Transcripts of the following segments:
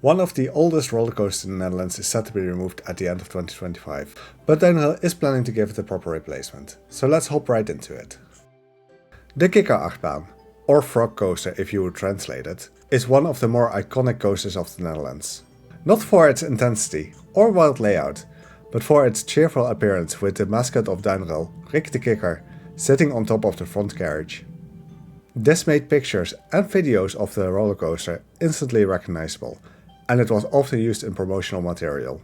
One of the oldest roller coasters in the Netherlands is set to be removed at the end of 2025, but Duinrell is planning to give it a proper replacement, so let's hop right into it. The Kikkerachtbaan, or frog coaster if you would translate it, is one of the more iconic coasters of the Netherlands. Not for its intensity or wild layout, but for its cheerful appearance with the mascot of Duinrell, Rik the Kikker, sitting on top of the front carriage. This made pictures and videos of the roller coaster instantly recognizable, and it was often used in promotional material.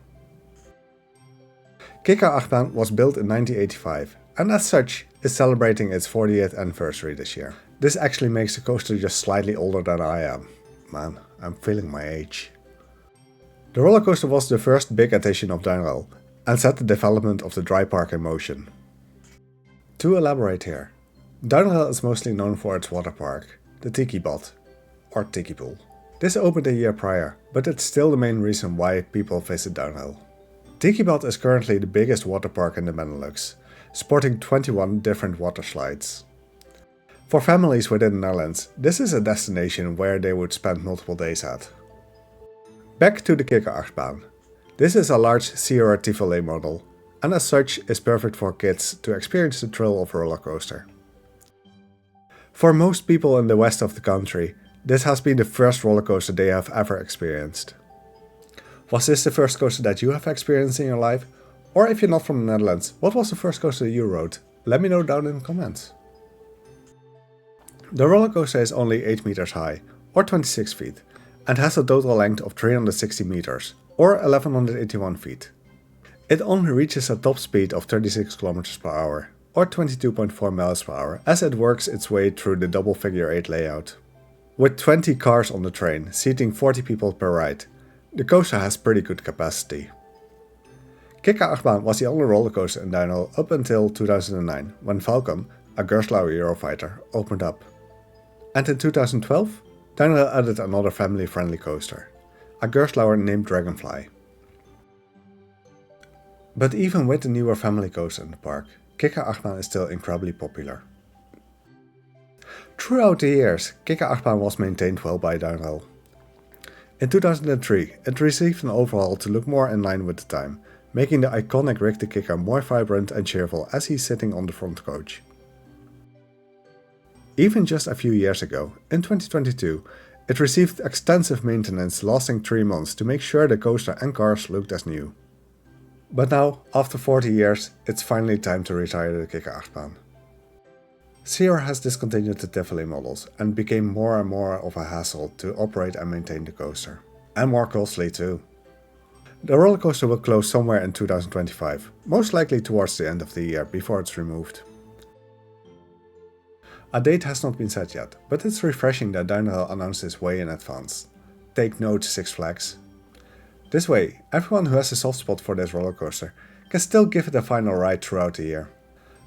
Kikkerachtbaan was built in 1985 and as such is celebrating its 40th anniversary this year. This actually makes the coaster just slightly older than I am. Man, I'm feeling my age. The roller coaster was the first big addition of Duinrell and set the development of the dry park in motion. To elaborate here, Duinrell is mostly known for its water park, the Kikkerachtbaan, or Tiki Pool. This opened a year prior, but it's still the main reason why people visit Duinrell. Kikkerachtbaan is currently the biggest water park in the Benelux, sporting 21 different water slides. For families within the Netherlands, this is a destination where they would spend multiple days at. Back to the Kikkerachtbaan. This is a large Zierer Tivoli model, and as such is perfect for kids to experience the thrill of a roller coaster. For most people in the west of the country, this has been the first roller coaster they have ever experienced. Was this the first coaster that you have experienced in your life? Or if you're not from the Netherlands, what was the first coaster you rode? Let me know down in the comments. The roller coaster is only 8 meters high, or 26 feet, and has a total length of 360 meters, or 1181 feet. It only reaches a top speed of 36 km per hour, or 22.4 miles per hour, as it works its way through the double figure 8 layout. With 20 cars on the train, seating 40 people per ride, the coaster has pretty good capacity. Kikkerachtbaan was the only roller coaster in Duinrell up until 2009, when Falcon, a Gerstlauer Eurofighter, opened up. And in 2012, Duinrell added another family-friendly coaster, a Gerstlauer named Dragonfly. But even with the newer family coaster in the park, Kikkerachtbaan is still incredibly popular. Throughout the years, Kikkerachtbaan was maintained well by Duinrell. In 2003, it received an overhaul to look more in line with the time, making the iconic Rik the Kikker more vibrant and cheerful as he's sitting on the front coach. Even just a few years ago, in 2022, it received extensive maintenance lasting 3 months to make sure the coaster and cars looked as new. But now, after 40 years, it's finally time to retire the Kikkerachtbaan. Zierer has discontinued the Tivoli models and became more and more of a hassle to operate and maintain the coaster. And more costly too. The roller coaster will close somewhere in 2025, most likely towards the end of the year before it's removed. A date has not been set yet, but it's refreshing that Duinrell announced this way in advance. Take note, Six Flags. This way, everyone who has a soft spot for this roller coaster can still give it a final ride throughout the year.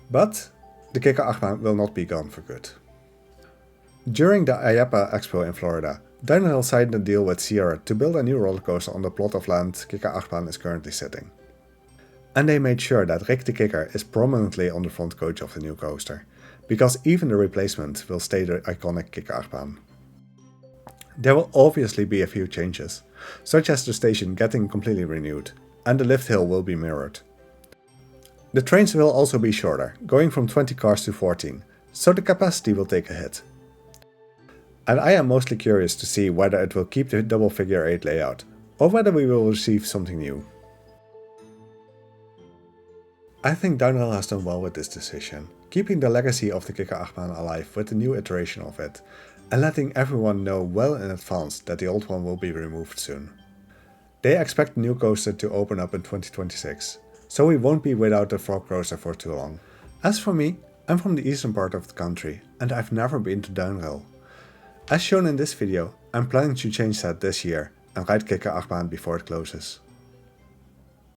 But the Kikkerachtbaan will not be gone for good. During the IAAPA Expo in Florida, Duinrell signed a deal with Zierer to build a new roller coaster on the plot of land Kikkerachtbaan is currently sitting. And they made sure that Rik the Kikker is prominently on the front coach of the new coaster, because even the replacement will stay the iconic Kikkerachtbaan. There will obviously be a few changes, such as the station getting completely renewed, and the lift hill will be mirrored. The trains will also be shorter, going from 20 cars to 14, so the capacity will take a hit. And I am mostly curious to see whether it will keep the double figure 8 layout, or whether we will receive something new. I think Duinrell has done well with this decision, keeping the legacy of the Kikkerachtbaan alive with the new iteration of it, and letting everyone know well in advance that the old one will be removed soon. They expect the new coaster to open up in 2026, so we won't be without the frog coaster for too long. As for me, I'm from the eastern part of the country and I've never been to Duinrell. As shown in this video, I'm planning to change that this year and ride Kikkerachtbaan before it closes.